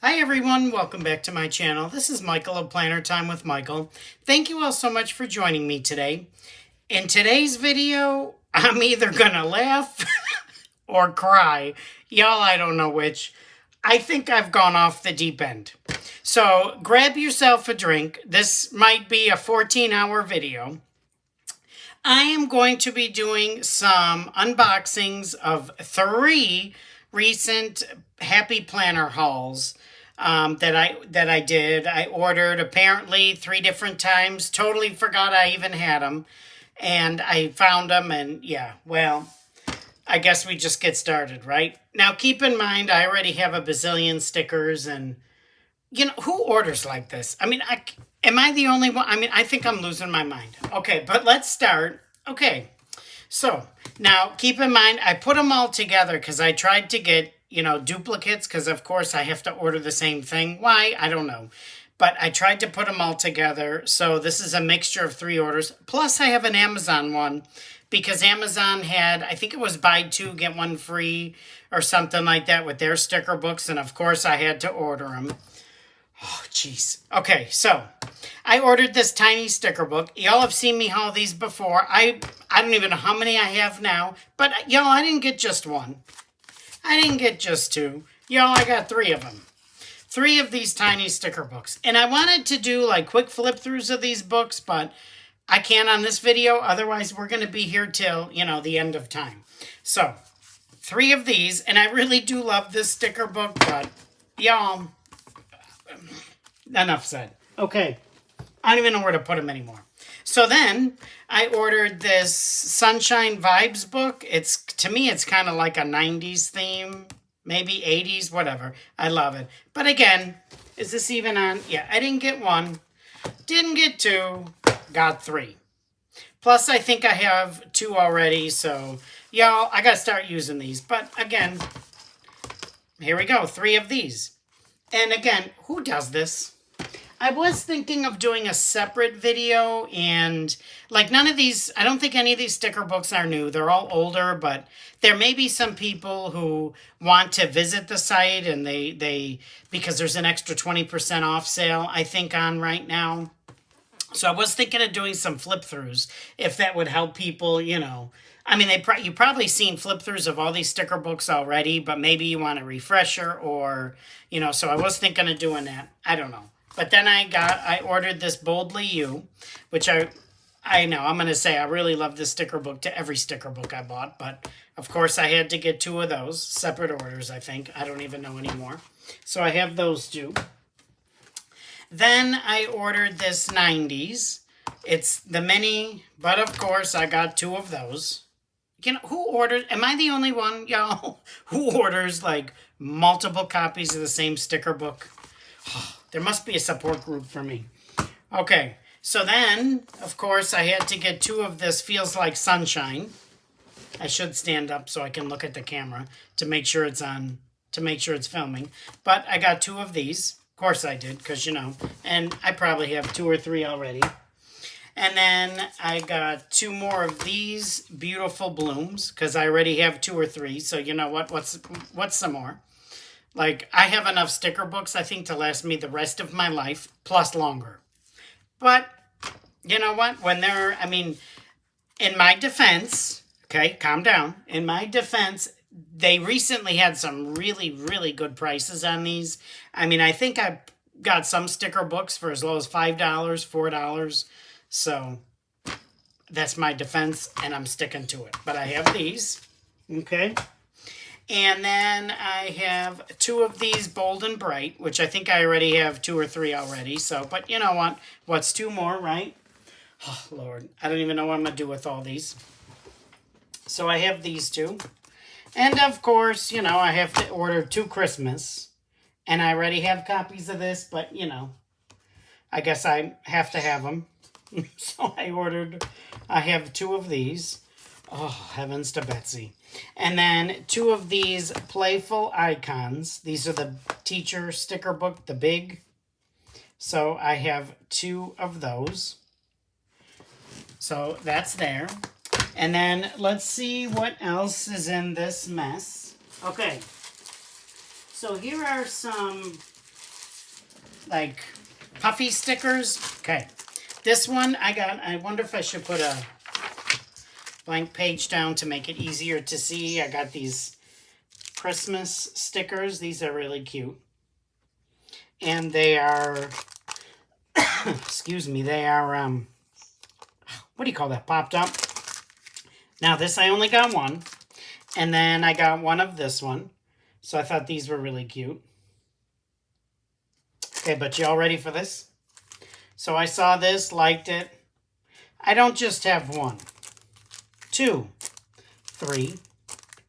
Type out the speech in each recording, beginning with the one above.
Hi everyone, welcome back to my channel. This is Michael of Planner Time with Michael. Thank you all so much for joining me today. In today's video, I'm either gonna laugh or cry. Y'all, I don't know which. I think I've gone off the deep end. So grab yourself a drink. This might be a 14-hour video. I am going to be doing some unboxings of 3 recent Happy Planner hauls that I did. I ordered apparently 3 different times. Totally forgot I even had them. And I found them and yeah, well, I guess we just get started, right? Now keep in mind, I already have a bazillion stickers and, you know, who orders like this? I mean, am I the only one? I mean, I think I'm losing my mind. Okay, but let's start. Okay, so now keep in mind, I put them all together because I tried to get, you know, duplicates because, of course, I have to order the same thing. Why? I don't know. But I tried to put them all together. So this is a mixture of 3 orders. Plus, I have an Amazon one because Amazon had, I think it was buy 2, get 1 free or something like that with their sticker books. And, of course, I had to order them. Oh, jeez. Okay, so I ordered this tiny sticker book. Y'all have seen me haul these before. I don't even know how many I have now. But, y'all, I didn't get just 1. I didn't get just 2. Y'all, I got 3 of them. 3 of these tiny sticker books. And I wanted to do like quick flip throughs of these books, but I can't on this video. Otherwise, we're going to be here till, you know, the end of time. So, 3 of these. And I really do love this sticker book, but y'all, enough said. Okay. I don't even know where to put them anymore. So then I ordered this Sunshine Vibes book. To me, it's kind of like a 90s theme, maybe 80s, whatever. I love it. But again, is this even on? Yeah, I didn't get 1, didn't get 2, got 3. Plus, I think I have 2 already. So, y'all, I got to start using these. But again, here we go, 3 of these. And again, who does this? I was thinking of doing a separate video and like none of these, I don't think any of these sticker books are new. They're all older, but there may be some people who want to visit the site and they because there's an extra 20% off sale, I think, on right now. So I was thinking of doing some flip throughs if that would help people, you know. I mean, you've probably seen flip throughs of all these sticker books already, but maybe you want a refresher or, you know, so I was thinking of doing that. I don't know. But then I ordered this Boldly You, which I know, I'm going to say I really love this sticker book to every sticker book I bought. But, of course, I had to get 2 of those. Separate orders, I think. I don't even know anymore. So I have those 2. Then I ordered this 90s. It's the mini, but, of course, I got 2 of those. You know, who orders? Am I the only one, y'all, who orders, like, multiple copies of the same sticker book? There must be a support group for me. Okay, so then, of course, I had to get 2 of this Feels Like Sunshine. I should stand up so I can look at the camera to make sure it's on, to make sure it's filming. But I got 2 of these. Of course I did, because, you know, and I probably have 2 or 3 already. And then I got 2 more of these beautiful blooms, because I already have 2 or 3. So, you know what? What's some more? Like, I have enough sticker books, I think, to last me the rest of my life, plus longer. But, you know what? When they're, I mean, in my defense, okay, calm down. In my defense, they recently had some really, really good prices on these. I mean, I think I got some sticker books for as low as $5, $4. So, that's my defense, and I'm sticking to it. But I have these, okay? And then I have 2 of these Bold and Bright, which I think I already have 2 or 3 already. So, but you know what? What's 2 more, right? Oh, Lord. I don't even know what I'm going to do with all these. So I have these 2. And, of course, you know, I have to order 2 Christmas. And I already have copies of this, but, you know, I guess I have to have them. So I have 2 of these. Oh, heavens to Betsy. And then 2 of these Playful Icons. These are the teacher sticker book, the big. So I have 2 of those. So that's there. And then let's see what else is in this mess. Okay. So here are some like Puffy stickers. Okay. This one I wonder if I should put a blank page down to make it easier to see. I got these Christmas stickers. These are really cute. And they are, excuse me, they are, what do you call that? Popped up. Now this I only got one. And then I got one of this one. So I thought these were really cute. Okay, but y'all ready for this? So I saw this, liked it. I don't just have 1, 2, 3,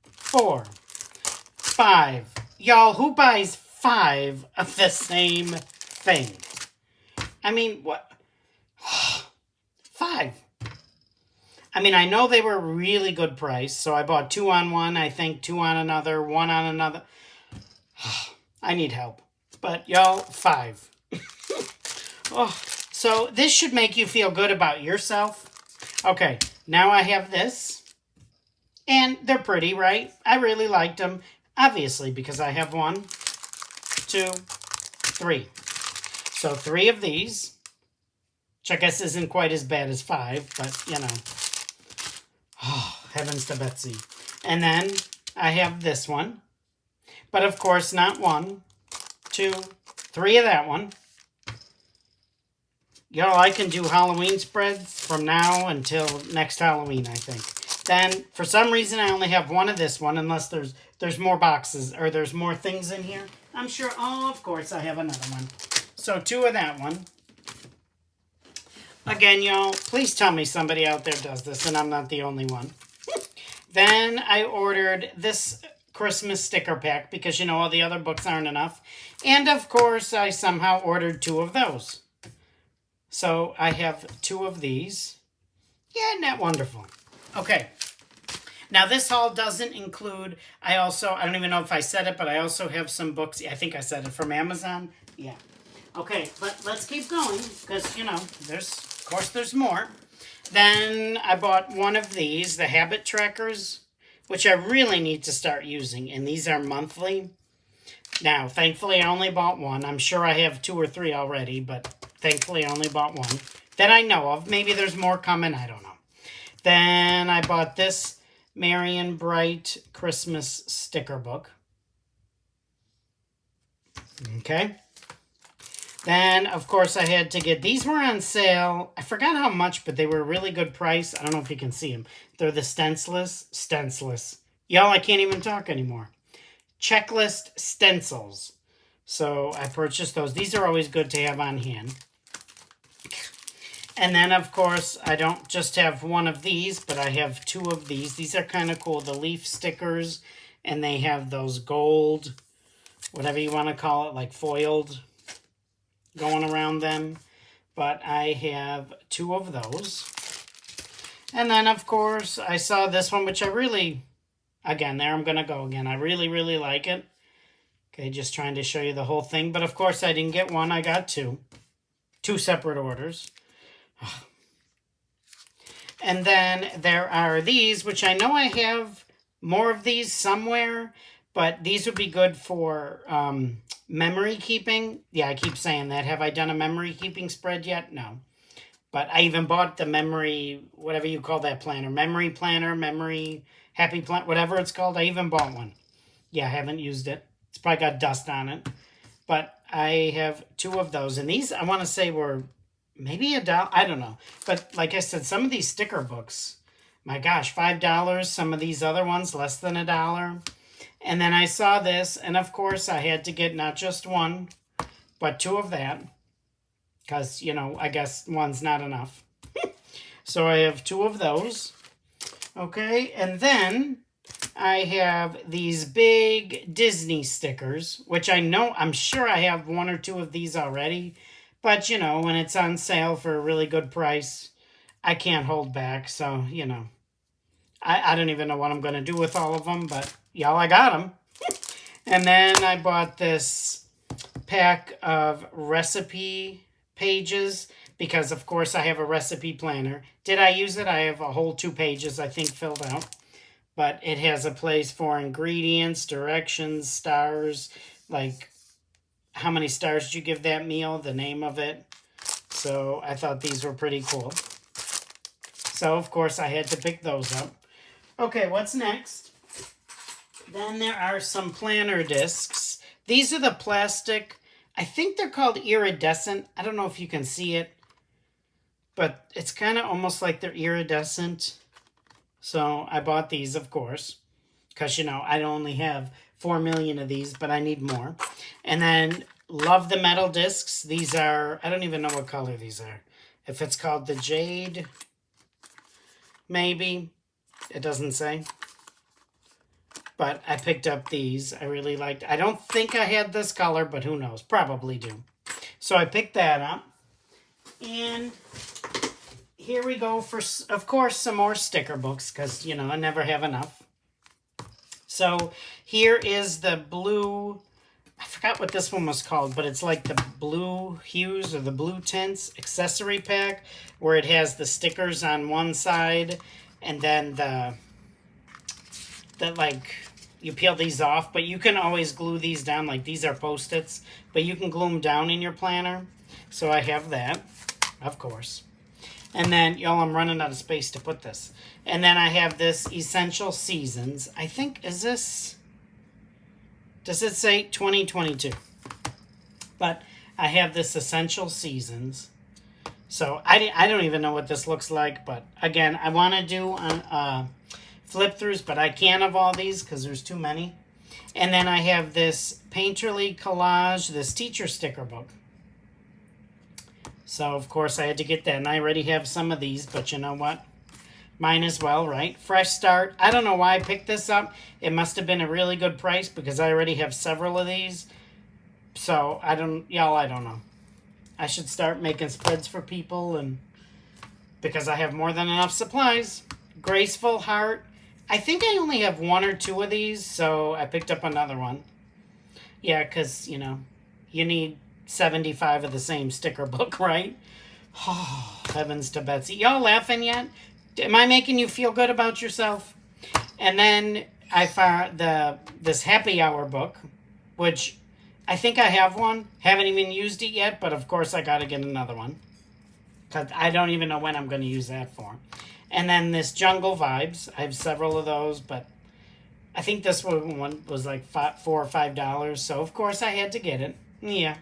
4, 5. Y'all, who buys 5 of the same thing? I mean, what? 5. I mean, I know they were really good price, so I bought 2 on one, I think 2 on another, 1 on another. I need help. But y'all, 5. Oh, so this should make you feel good about yourself. Okay, now I have this. And they're pretty, right? I really liked them. Obviously, because I have 1, 2, 3. So 3 of these. Which I guess isn't quite as bad as 5, but, you know. Oh, heavens to Betsy. And then I have this one. But, of course, not 1, 2, 3 of that one. Y'all, I can do Halloween spreads from now until next Halloween, I think. Then, for some reason, I only have 1 of this one, unless there's more boxes, or there's more things in here. I'm sure, oh, of course, I have another one. So, 2 of that one. Again, y'all, please tell me somebody out there does this, and I'm not the only one. Then, I ordered this Christmas sticker pack, because, you know, all the other books aren't enough. And, of course, I somehow ordered 2 of those. So, I have 2 of these. Yeah, isn't that wonderful? Okay. Now, this haul doesn't include, I don't even know if I said it, but I also have some books. I think I said it, from Amazon. Yeah. Okay, but let's keep going, because, you know, of course, there's more. Then I bought one of these, the habit trackers, which I really need to start using, and these are monthly. Now, thankfully, I only bought 1. I'm sure I have 2 or 3 already, but thankfully, I only bought 1 that I know of. Maybe there's more coming, I don't know. Then I bought this Marion Bright Christmas sticker book. Okay. Then, of course, I had to get, these were on sale. I forgot how much, but they were a really good price. I don't know if you can see them. They're the stencilless. Y'all, I can't even talk anymore. Checklist stencils. So I purchased those. These are always good to have on hand. And then, of course, I don't just have 1 of these, but I have 2 of these. These are kind of cool. The leaf stickers, and they have those gold, whatever you want to call it, like foiled, going around them. But I have 2 of those. And then, of course, I saw this one, which I really, again, there I'm going to go again. I really, really like it. Okay, just trying to show you the whole thing. But, of course, I didn't get 1. I got 2. 2 separate orders. And then there are these, which I know I have more of these somewhere, but these would be good for memory keeping. Yeah, I keep saying that. Have I done a memory keeping spread yet? No. But I even bought the memory, whatever you call that planner. Memory planner, memory happy plan, whatever it's called. I even bought one. Yeah, I haven't used it. It's probably got dust on it. But I have 2 of those. And these, I want to say, were maybe $1. I don't know. But like I said, some of these sticker books, my gosh, $5. Some of these other ones, less than $1. And then I saw this, and of course I had to get not just 1, but 2 of that. Because, you know, I guess 1's not enough. So I have 2 of those. Okay, and then I have these big Disney stickers, which I'm sure I have 1 or 2 of these already. But, you know, when it's on sale for a really good price, I can't hold back. So, you know, I don't even know what I'm going to do with all of them. But, y'all, I got them. And then I bought this pack of recipe pages because, of course, I have a recipe planner. Did I use it? I have a whole 2 pages, I think, filled out. But it has a place for ingredients, directions, stars, like how many stars did you give that meal, the name of it. So I thought these were pretty cool. So, of course, I had to pick those up. Okay, what's next? Then there are some planner discs. These are the plastic. I think they're called iridescent. I don't know if you can see it, but it's kind of almost like they're iridescent. So I bought these, of course, because, you know, I only have 4 million of these, but I need more. And then love the metal discs. These are, I don't even know what color these are. If it's called the Jade, maybe. It doesn't say. But I picked up these. I really liked. I don't think I had this color, but who knows? Probably do. So I picked that up. And here we go for, of course, some more sticker books, because, you know, I never have enough. So here is the blue, I forgot what this one was called, but it's like the blue hues or the blue tints accessory pack, where it has the stickers on one side, and then the like, you peel these off, but you can always glue these down. Like, these are Post-its, but you can glue them down in your planner. So I have that, of course. And then, y'all, I'm running out of space to put this. And then I have this Essential Seasons. I think, is this, does it say 2022? But I have this Essential Seasons. So I don't even know what this looks like. But again, I want to do flip throughs, but I can't of all these because there's too many. And then I have this Painterly Collage, this teacher sticker book. So, of course, I had to get that. And I already have some of these, but you know what? Mine as well, right? Fresh Start. I don't know why I picked this up. It must have been a really good price because I already have several of these. So, I don't know. I should start making spreads for people, and because I have more than enough supplies. Graceful Heart. I think I only have 1 or 2 of these, so I picked up another one. Yeah, because, you know, you need 75 of the same sticker book, right? Oh, heavens to Betsy. Y'all laughing yet? Am I making you feel good about yourself? And then I found this Happy Hour book, which I think I have one. Haven't even used it yet, but of course I got to get another one, because I don't even know when I'm going to use that for. And then this Jungle Vibes. I have several of those, but I think this one was like $4 or $5, so of course I had to get it. Yeah.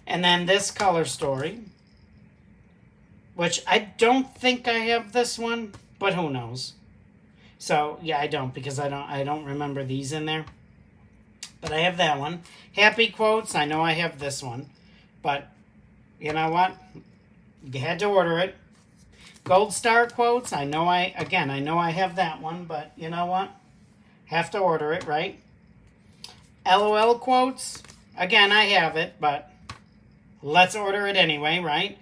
And then this Color Story, which I don't think I have this one, but who knows. So, yeah, I don't, because I don't remember these in there. But I have that one. Happy Quotes, I know I have this one. But, you know what? You had to order it. Gold Star Quotes, I know I have that one, but you know what? Have to order it, right? LOL Quotes, again, I have it, but let's order it anyway, right?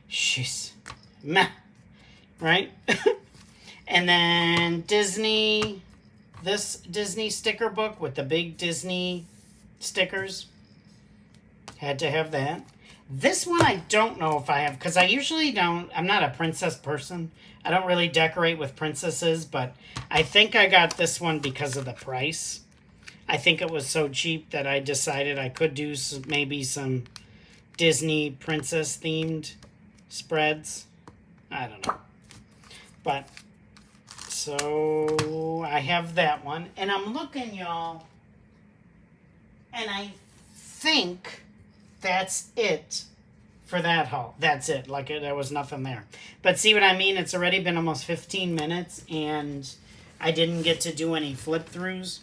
Jeez. Meh. Right? And then Disney, this Disney sticker book with the big Disney stickers. Had to have that. This one I don't know if I have, because I usually don't. I'm not a princess person. I don't really decorate with princesses, but I think I got this one because of the price. I think it was so cheap that I decided I could do maybe some Disney princess themed spreads. I don't know. But, so I have that one. And I'm looking, y'all, and I think that's it for that haul. That's it. Like, there was nothing there. But see what I mean? It's already been almost 15 minutes, and I didn't get to do any flip-throughs.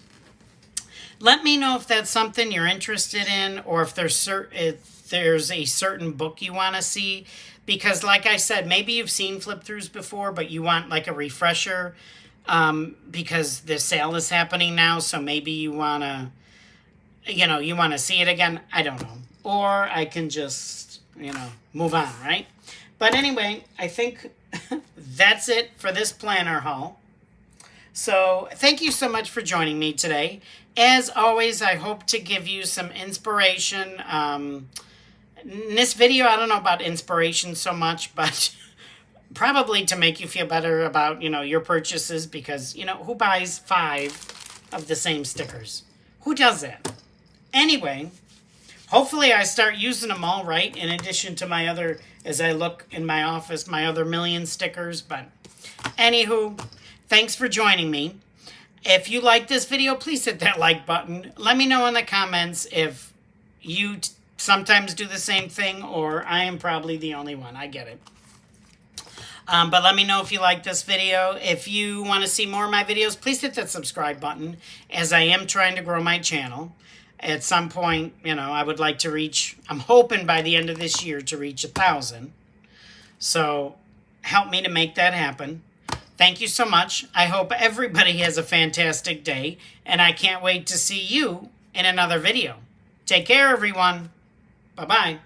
Let me know if that's something you're interested in, or if there's a certain book you want to see. Because, like I said, maybe you've seen flip-throughs before, but you want, like, a refresher, because the sale is happening now, so maybe you want to, you want to see it again. I don't know. Or I can just, move on, right? But anyway, I think that's it for this planner haul. So thank you so much for joining me today. As always, I hope to give you some inspiration. In this video, I don't know about inspiration so much, but probably to make you feel better about, your purchases, because, who buys 5 of the same stickers? Who does that? Anyway, Hopefully I start using them all right, in addition to my other, as I look in my office, my other million stickers. But anywho, thanks for joining me. If you like this video, please hit that like button. Let me know in the comments if you sometimes do the same thing, or I am probably the only one. I get it. But let me know if you like this video. If you want to see more of my videos, please hit that subscribe button, as I am trying to grow my channel. At some point, you know, I would like to reach, I'm hoping by the end of this year to reach 1,000. So help me to make that happen. Thank you so much. I hope everybody has a fantastic day, and I can't wait to see you in another video. Take care, everyone. Bye-bye.